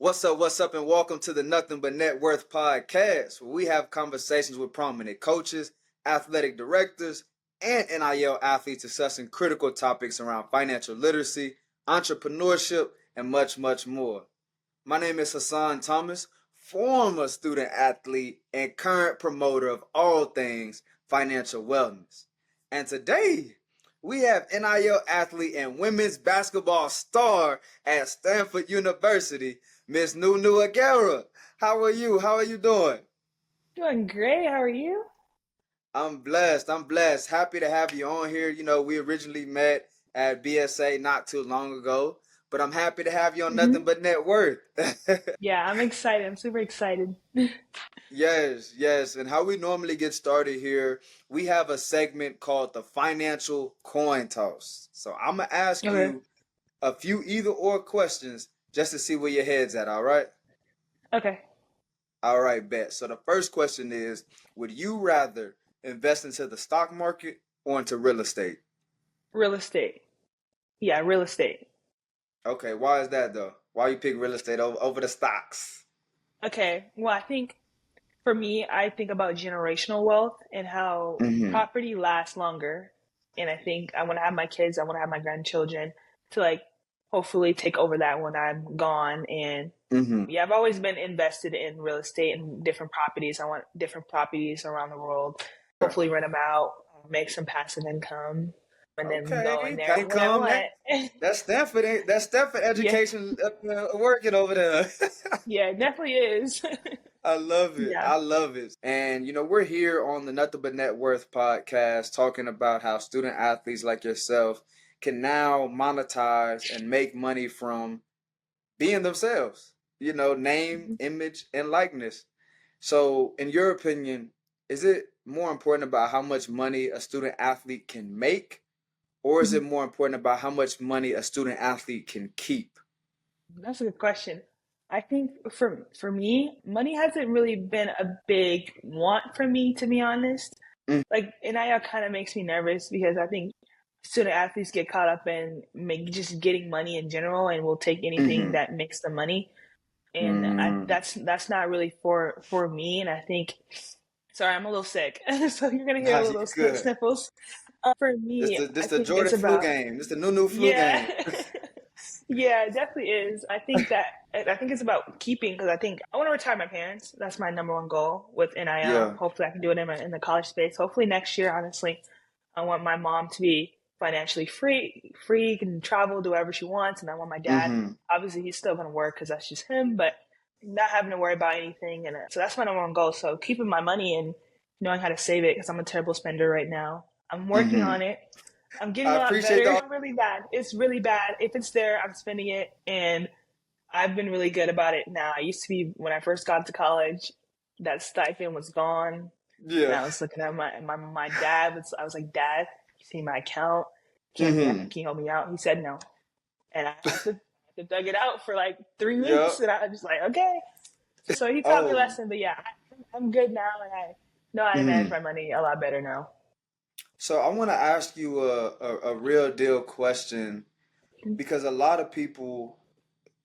What's up, and welcome to the Nothing But Net Worth podcast, where we have conversations with prominent coaches, athletic directors, and NIL athletes discussing critical topics around financial literacy, entrepreneurship, and much, much more. My name is Hassan Thomas, former student athlete and current promoter of all things financial wellness. And today, we have NIL athlete and women's basketball star at Stanford University, Miss Nunu Agara. How are you? How are you doing? Doing great. How are you? I'm blessed. I'm blessed. Happy to have you on here. We originally met at BSA not too long ago, but I'm happy to have you on Nothing hmm But Net Worth. Yeah, I'm excited. I'm super excited. Yes, yes. And how we normally get started here, we have a segment called the financial coin toss. So I'm gonna ask Okay. you a few either or questions just to see where your head's at, all right? Okay. All right, bet. So the first question is, would you rather invest into the stock market or into real estate? Real estate. Yeah, real estate. Okay, why is that though? Why you pick real estate over the stocks? Okay. Well, I think for me, I think about generational wealth and how Mm-hmm. property lasts longer. And I think I want to have my kids, I want to have my grandchildren to hopefully take over that when I'm gone. And Mm-hmm. yeah, I've always been invested in real estate and different properties. I want different properties around the world. Hopefully, rent them out, make some passive income, and then go in Okay, there when I income. want. That's Stanford Yeah, education working over there. yeah, it definitely is. I love it. Yeah. I love it. And we're here on the Nothing But Net Worth podcast talking about how student athletes like yourself can now monetize and make money from being themselves. Name, Mhm. image, and likeness. So, in your opinion, is it more important about how much money a student athlete can make, or is it Mhm. more important about how much money a student athlete can keep? That's a good question. I think for me, money hasn't really been a big want for me, to be honest. Mm, Like NIL kind of makes me nervous because I think student athletes get caught up in just getting money in general and will take anything mm-hmm. that makes the money. And Mm, that's not really for me. And I think, sorry, I'm a little sick, so you're gonna hear nah, a you little good. sniffles. For This me, the this I the think it's Jordan flu about game. This the Nunu flu yeah. game. Yeah, it definitely is. I think it's about keeping because I think I want to retire my parents. That's my number one goal with NIL. Yeah. Hopefully, I can do it in the college space. Hopefully next year. Honestly, I want my mom to be financially free, can travel, do whatever she wants, and I want my dad. Mm-hmm. Obviously, he's still going to work because that's just him, but not having to worry about anything. And so that's my number one goal. So keeping my money and knowing how to save it because I'm a terrible spender right now. I'm working Mm-hmm. on it. I'm getting I a lot appreciate better. the. Really bad. It's really bad. If it's there, I'm spending it, and I've been really good about it now. I used to be when I first got to college, that stipend was gone, and Yeah. I was looking at my dad. I was like, Dad, you see my account? Mm-hmm. Can you help me out? He said no, and I had to dug it out for like 3 weeks, Yep. and I was just like, okay. So he taught me a Oh. lesson, but yeah, I'm good now, and I know how to manage Mm-hmm. my money a lot better now. So I want to ask you a real deal question because a lot of people,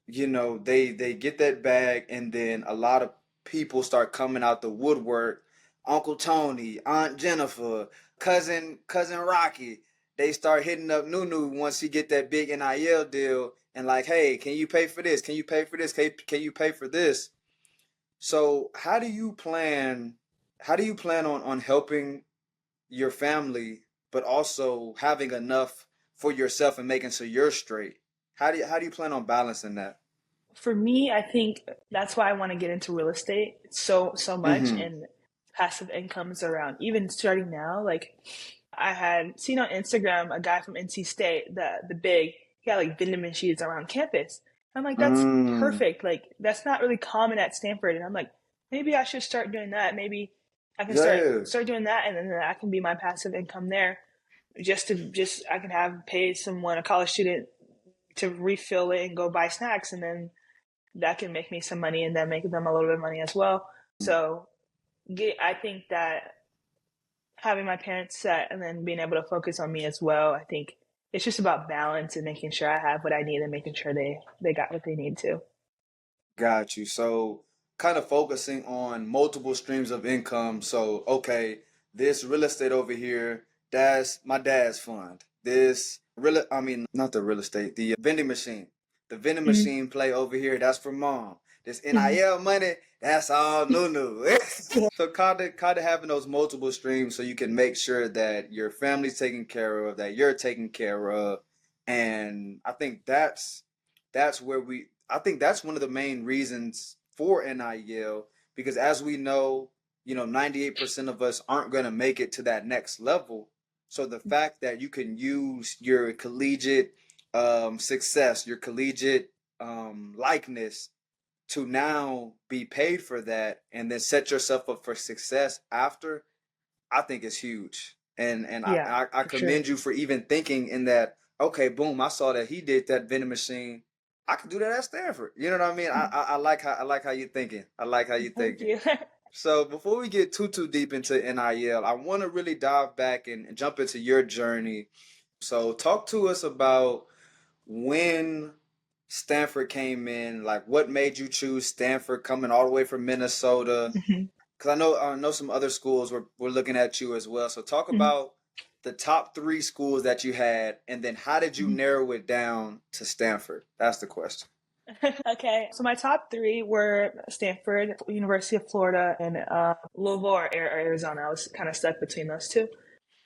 they get that bag and then a lot of people start coming out the woodwork. Uncle Tony, Aunt Jennifer, cousin Rocky. They start hitting up Nunu once he get that big NIL deal and like, hey, can you pay for this? Can you pay for this? Can you pay for this? So how do you plan on helping your family, but also having enough for yourself and making sure you're straight? How do you plan on balancing that? For me, I think that's why I want to get into real estate so much Mm-hmm. and passive incomes around. Even starting now, like I had seen on Instagram a guy from NC State, the big, he had like vending machines around campus. I'm like, that's Mm. perfect. Like that's not really common at Stanford, and I'm like, maybe I should start doing that. Maybe I can Yeah. start doing that, and then that can be my passive income there. Just I can have pay someone a college student to refill it and go buy snacks, and then that can make me some money and then make them a little bit of money as well. So I think that having my parents set and then being able to focus on me as well, I think it's just about balance and making sure I have what I need and making sure they got what they need to. Got you. So kind of focusing on multiple streams of income. So, okay, this real estate over here, that's my dad's fund. This real, I mean, not the real estate, the vending machine. The vending Mm-hmm. machine play over here, that's for mom. This Mm-hmm. NIL money, that's all Nunu. So kind of having those multiple streams so you can make sure that your family's taken care of, that you're taken care of. And I think that's where we I think that's one of the main reasons for NIL because as we know, 98% of us aren't going to make it to that next level. So the fact that you can use your collegiate success, your collegiate likeness to now be paid for that and then set yourself up for success after, I think is huge. And Yeah, I for sure. commend you for even thinking in that, okay, boom, I saw that he did that vending machine. I could do that at Stanford. You know what I mean? I like how you're thinking. I like how you're Thank thinking. you. So before we get too deep into NIL, I want to really dive back and jump into your journey. So talk to us about when Stanford came in, like what made you choose Stanford coming all the way from Minnesota? Mhm. Because I know some other schools were looking at you as well. So talk Mhm. about the top three schools that you had, and then how did you Mhm. narrow it down to Stanford? That's the question. Okay, so my top three were Stanford, University of Florida, and Louisville or Arizona. I was kind of stuck between those two.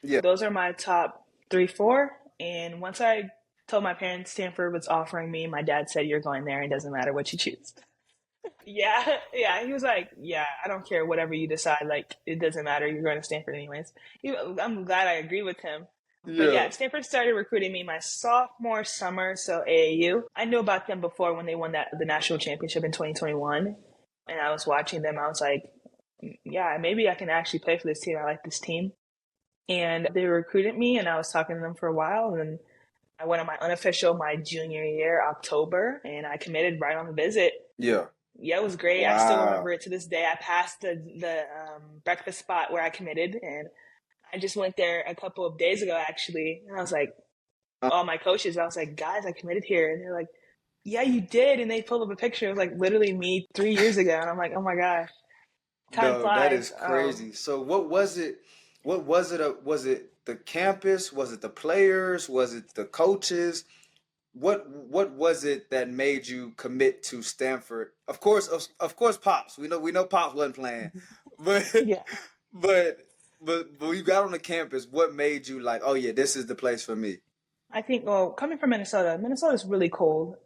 Yeah, Those are my top three, four. And once I told my parents Stanford was offering me, my dad said, "You're going there. It doesn't matter what you choose." Yeah, yeah. He was like, "Yeah, I don't care whatever you decide. Like, it doesn't matter. You're going to Stanford anyways." I'm glad I agree with him. But yeah, yeah, Stanford started recruiting me my sophomore summer, so AAU. I knew about them before when they won the national championship in 2021, and I was watching them. I was like, "Yeah, maybe I can actually play for this team. I like this team." And they recruited me, and I was talking to them for a while, and I went on my unofficial my junior year, October, and I committed right on the visit. yeah. Yeah, it was great. I still remember Wow. it to this day. I passed the breakfast spot where I committed, and I just went there a couple of days ago actually, and I was like, Uh, all my coaches, I was like, guys, I committed here, and they're like, yeah, you did, and they pulled up a picture. It was like literally me 3 years ago, and I'm like, oh my god, time no, that flies. is crazy. So what was it? What was it? Was it the campus? Was it the players? Was it the coaches? What was it that made you commit to Stanford? Of course, Pops. We know Pops wasn't playing, but Yeah. but but when you got on the campus, what made you like, oh yeah, this is the place for me? I think, well, coming from Minnesota, Minnesota's really cold.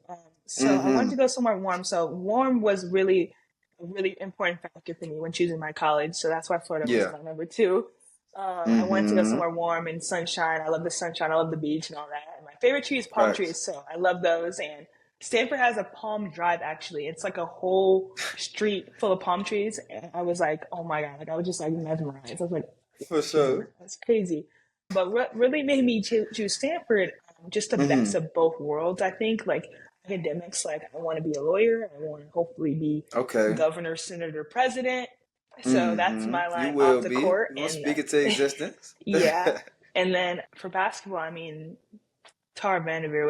So I wanted Mm-hmm. to go somewhere warm. So warm was really a really important factor for me when choosing my college. So that's why Florida was Yeah. my number two. I wanted to go Mm-hmm. somewhere warm and sunshine. I love the sunshine. I love the beach and all that. And my favorite tree is palm Facts. trees. So I love those. And Stanford has a palm drive, actually. It's like a whole street full of palm trees. And I was like, oh my God. Like, I was just like mesmerized. I was like, For sure. here. That's crazy. But what really made me choose Stanford, just the best Mm-hmm. of both worlds, I think. Like academics, like I want to be a lawyer. I want to hopefully be Okay. governor, senator, president. So that's Mm-hmm. my You line off will the be. court. We're gonna And speak it to existence. yeah. And then for basketball, I mean, Tara Vanderveer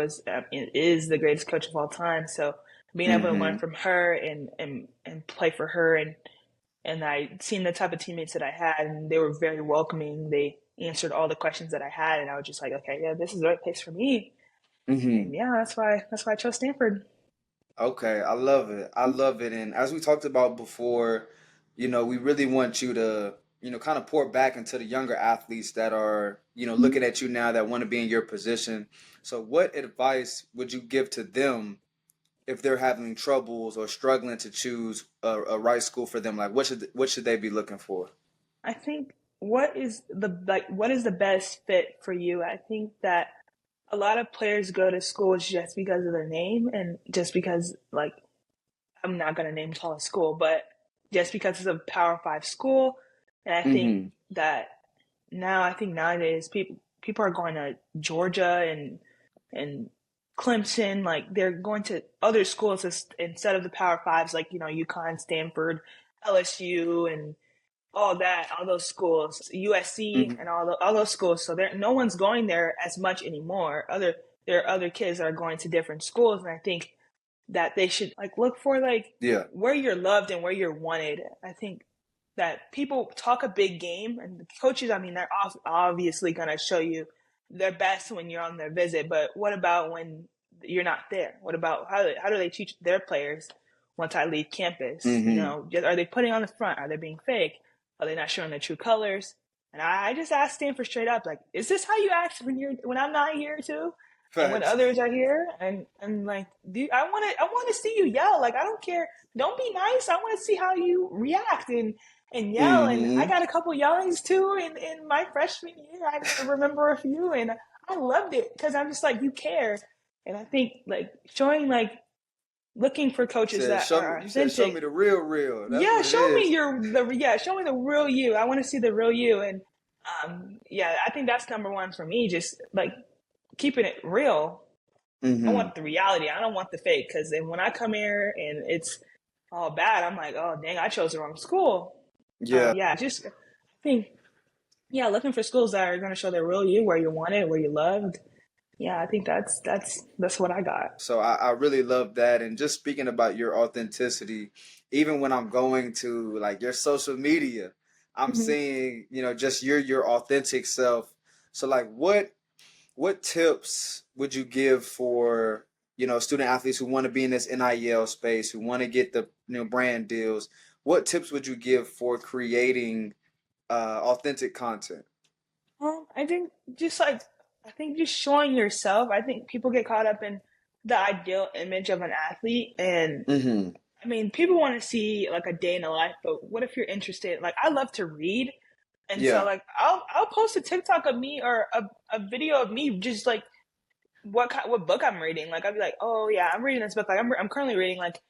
is the greatest coach of all time. So being able to learn Mm-hmm. from her and play for her and I seen the type of teammates that I had, and they were very welcoming. They answered all the questions that I had, and I was just like, okay, yeah, this is the right place for me. Mm-hmm. And yeah, that's why I chose Stanford. Okay, I love it. I love it. And as we talked about before, we really want you to, kind of pour back into the younger athletes that are, looking at you now that want to be in your position. So what advice would you give to them if they're having troubles or struggling to choose a right school for them? Like what should they be looking for? I think what is the best fit for you? I think that a lot of players go to schools just because of their name and just because like I'm not gonna name call a school, but just because it's a Power Five school, and I think Mm-hmm. that I think nowadays people are going to Georgia and Clemson, like they're going to other schools instead of the Power Fives, like UConn, Stanford, LSU, and all those schools, USC, Mm-hmm. and all those schools. So there, no one's going there as much anymore. There are other kids that are going to different schools, and I think that they should like look for like Yeah. where you're loved and where you're wanted. I think that people talk a big game, and the coaches, I mean, they're obviously going to show you their best when you're on their visit, but what about when you're not there? What about how do they teach their players once I leave campus? You Mm-hmm. know, are they putting on the front? Are they being fake? Are they not showing their true colors? And I just asked Stanford straight up, like, is this how you act when I'm not here too? And when Facts. others are here, and like, dude, I want to see you yell. Like, I don't care. Don't be nice. I want to see how you react and yell. And I Mm-hmm. got a couple yellings too in my freshman year. I remember a few, and I loved it because I'm just like, you care. And I think like showing like looking for coaches Said that show me. are You said show me authentic. the real, real. That's Yeah, what it show me is. show me the real you. I want to see the real you. And yeah, I think that's number one for me. Just like keeping it real. I Mm-hmm. want the reality. I don't want the fake. Because then when I come here and it's all bad, I'm like, oh dang, I chose the wrong school. Yeah. Yeah, just I think yeah, looking for schools that are going to show the real you, where you wanted, where you loved. Yeah, I think that's what I got. So I really love that. And just speaking about your authenticity, even when I'm going to like your social media, I'm Mm-hmm. seeing, just your authentic self. So like what tips would you give for, student athletes who want to be in this NIL space, who want to get the brand deals? What tips would you give for creating authentic content? I think just like I think just showing yourself. I think people get caught up in the ideal image of an athlete, and Mm-hmm. I mean, people want to see like a day in the life. But what if you're interested? Like, I love to read, and so Yeah. like I'll post a TikTok of me or a video of me just like what book I'm reading. Like, I'd be like, oh yeah, I'm reading this book. Like, I'm currently reading like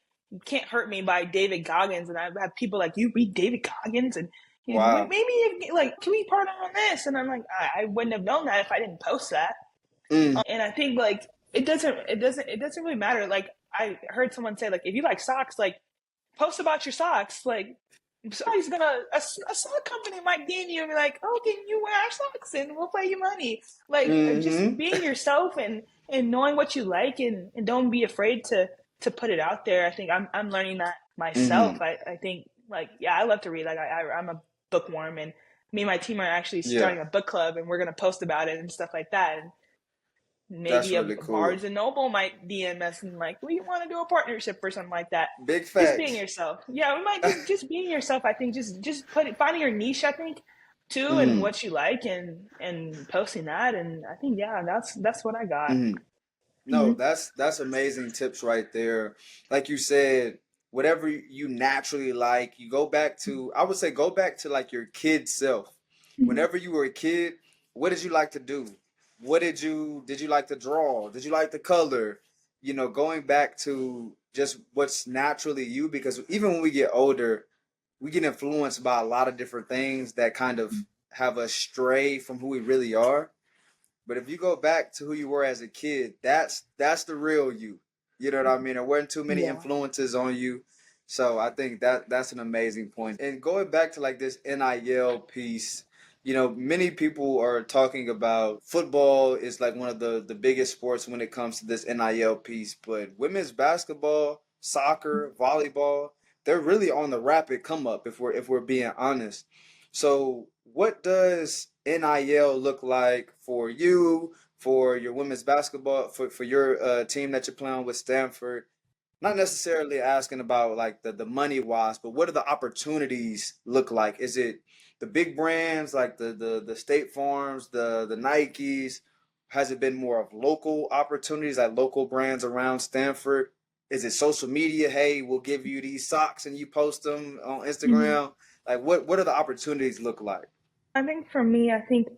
Can't Hurt Me by David Goggins, and I have people like, you read David Goggins, and Wow. maybe like, can we partner on this? And I'm like, I wouldn't have known that if I didn't post that. Mm. And I think like it doesn't really matter. Like, I heard someone say like, if you like socks, like post about your socks. Like, somebody's a sock company might DM you and be like, oh, can you wear our socks and we'll pay you money. Like, just Mm-hmm. being yourself and knowing what you like, and don't be afraid to put it out there. I think I'm learning that Mm-hmm. myself. I think like, yeah, I love to read. Like, I'm a bookworm, and me and my team are actually Yeah. starting a book club, and we're gonna post about it and stuff like that. And That's maybe a really cool. Barnes and Noble might DM us and like, we want to do a partnership or something like that. Big Just being facts. yourself. Yeah, we might just being yourself. I think just finding your niche. I think too, and Mm-hmm. what you like, and posting that. And I think yeah, that's what I got. Mm-hmm. No, Mm-hmm. that's amazing tips right there. Like you said, whatever you naturally like, you go back to, I would say go back to like your kid self. Mm-hmm. Whenever you were a kid, what did you like to do? What did you like to draw? Did you like the color? Going back to just what's naturally you, because even when we get older, we get influenced by a lot of different things that kind of have us stray from who we really are. But if you go back to who you were as a kid, that's the real you. You know what I mean? There weren't too many Yeah. influences on you. So I think that's an amazing point. And going back to like this NIL piece, many people are talking about football is like one of the biggest sports when it comes to this NIL piece, but women's basketball, soccer, volleyball, they're really on the rapid come up if we're being honest. So, what does NIL look like for you, for your women's basketball, for your team that you're playing with Stanford? Not necessarily asking about like the money wise, but what do the opportunities look like? Is it the big brands like the State Farms, the Nikes? Has it been more of local opportunities, like local brands around Stanford? Is it social media? Hey, we'll give you these socks and you post them on Mm-hmm. Instagram. Like what do the opportunities look like? I think for me, I think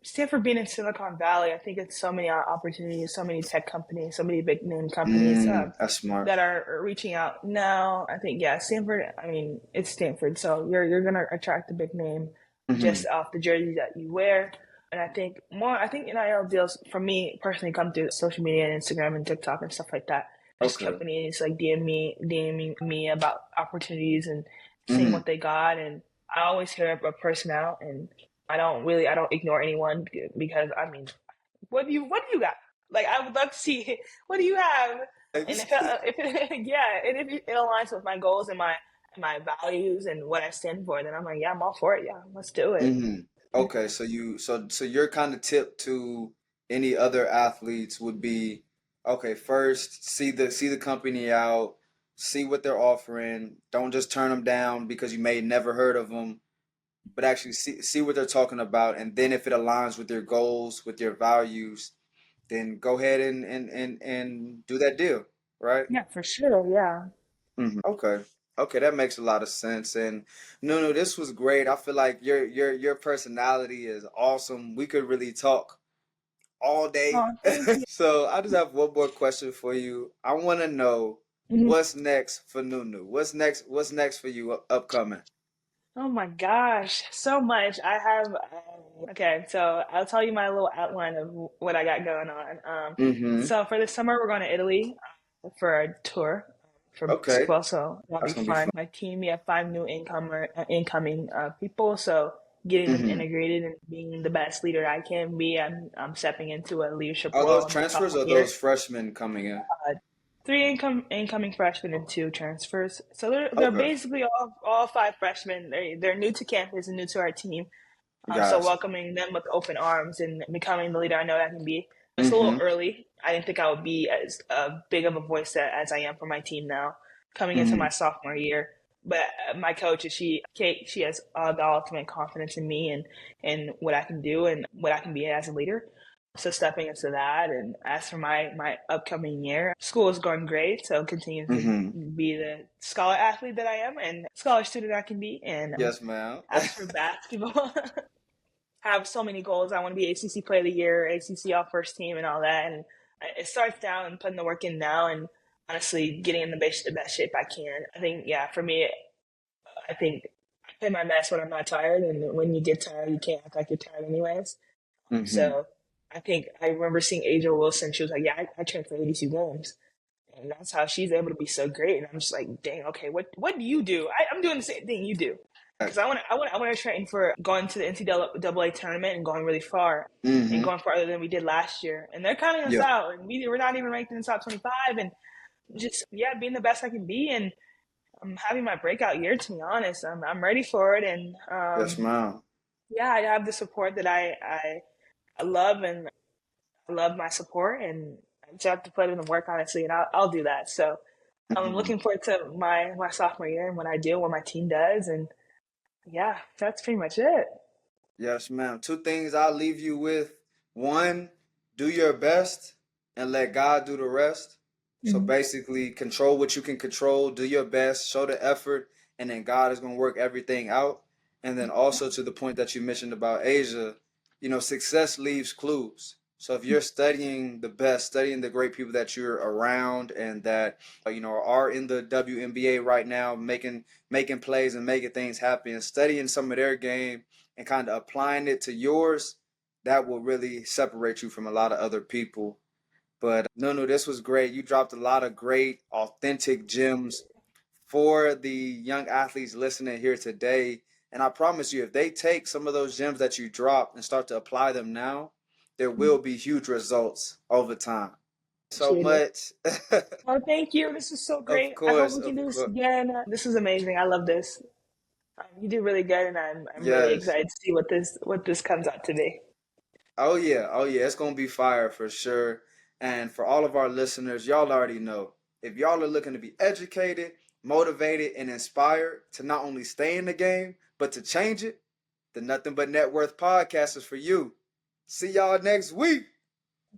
Stanford being in Silicon Valley, I think it's so many opportunities, so many tech companies, so many big name companies That's smart. that are reaching out now. I think yeah, Stanford. I mean, it's Stanford, so you're gonna attract a big name Hmm. just off the jersey that you wear. And I think more. I think NIL deals for me personally come through social media and Instagram and TikTok and stuff like that. Just Okay. companies like DMing me about opportunities and seeing Hmm. what they got, and I always hear a person out, and I don't ignore anyone because I mean, what do you got? Like, I would love to see what do you have? And yeah, and if it aligns with my goals and my values and what I stand for, then I'm like, yeah, I'm all for it. Yeah, let's do it. Hmm. Okay, so your kind of tip to any other athletes would be, okay, first see the company out, see what they're offering. Don't just turn them down because you may never heard of them, but actually see what they're talking about, and then if it aligns with your goals, with your values, then go ahead and do that deal, right? Yeah, for sure. Yeah. Okay. Okay, that makes a lot of sense. And no, this was great. I feel like your personality is awesome. We could really talk all day. Oh, thank you. So I just have one more question for you. I want to know what's next for Nunu. What's next for you upcoming? Oh my gosh, so much. I have, okay, so I'll tell you my little outline of what I got going on. Mm-hmm. So for the summer, we're going to Italy for a tour for Okay. basketball. So that'll be That's gonna be fun. fun. My team, we have five new incoming people. So getting them Mm-hmm. integrated and being the best leader I can be, I'm stepping into a leadership Are those role in my transfers sophomore or year. those freshmen coming in? Uh, three incoming freshmen and two transfers. So they're Okay. basically all five freshmen. They're new to campus and new to our team. So Gotcha. welcoming them with open arms and becoming the leader I know I can be. It's a little Mm-hmm. early. I didn't think I would be as big of a voice as I am for my team now, coming into Mm-hmm. my sophomore year. But my coach, Kate, she has the ultimate confidence in me and what I can do and what I can be as a leader. So stepping into that, and as for my upcoming year, school is going great. So continue to Mm-hmm. be the scholar athlete that I am and scholar student I can be. And Yes, ma'am. as for basketball, have so many goals. I want to be ACC Player of the Year, ACC All First Team, and all that. And it starts down and putting the work in now, and honestly, getting in the best shape I can. I think, yeah, for me, I think I play my best when I'm not tired, and when you get tired, you can't act like you're tired anyways. Mm-hmm. So I think I remember seeing Aja Wilson. She was like, "Yeah, I trained for 82 games." And that's how she's able to be so great. And I'm just like, dang, okay, what do you do? I'm doing the same thing you do. Because I want to train for going to the NCAA tournament and going really far and Mm-hmm. going farther than we did last year. And they're counting us Yeah. out, and we're not even ranked in the top 25. And just being the best I can be, and I'm having my breakout year. To be honest, I'm ready for it, and Yes, ma'am. yeah, I have the support that I love, and I love my support, and I just have to put in the work, honestly, and I'll do that. So I'm Mhm. looking forward to my sophomore year and what I do, what my team does, and yeah, that's pretty much it. Yes, ma'am. Two things I'll leave you with. One, do your best and let God do the rest. So Mhm. basically, control what you can control, do your best, show the effort, and then God is going to work everything out. And then also to the point that you mentioned about Asia, success leaves clues. So if you're studying the best, studying the great people that you're around and that are in the WNBA right now, making plays and making things happen, studying some of their game and kind of applying it to yours, that will really separate you from a lot of other people. But no, this was great. You dropped a lot of great, authentic gems for the young athletes listening here today. And I promise you, if they take some of those gems that you dropped and start to apply them now, there will be huge results over time. So Appreciate it. much. Well, thank you. This is so Of great. I hope course, we can of do this course. again. This is amazing. I love this. You do really good, and I'm really Yes. excited to see what this comes out to be. Oh yeah, oh yeah, it's gonna be fire for sure. And for all of our listeners, y'all already know. If y'all are looking to be educated, motivated, and inspired to not only stay in the game, but to change it, the Nothing But Net Worth podcast is for you. See y'all next week.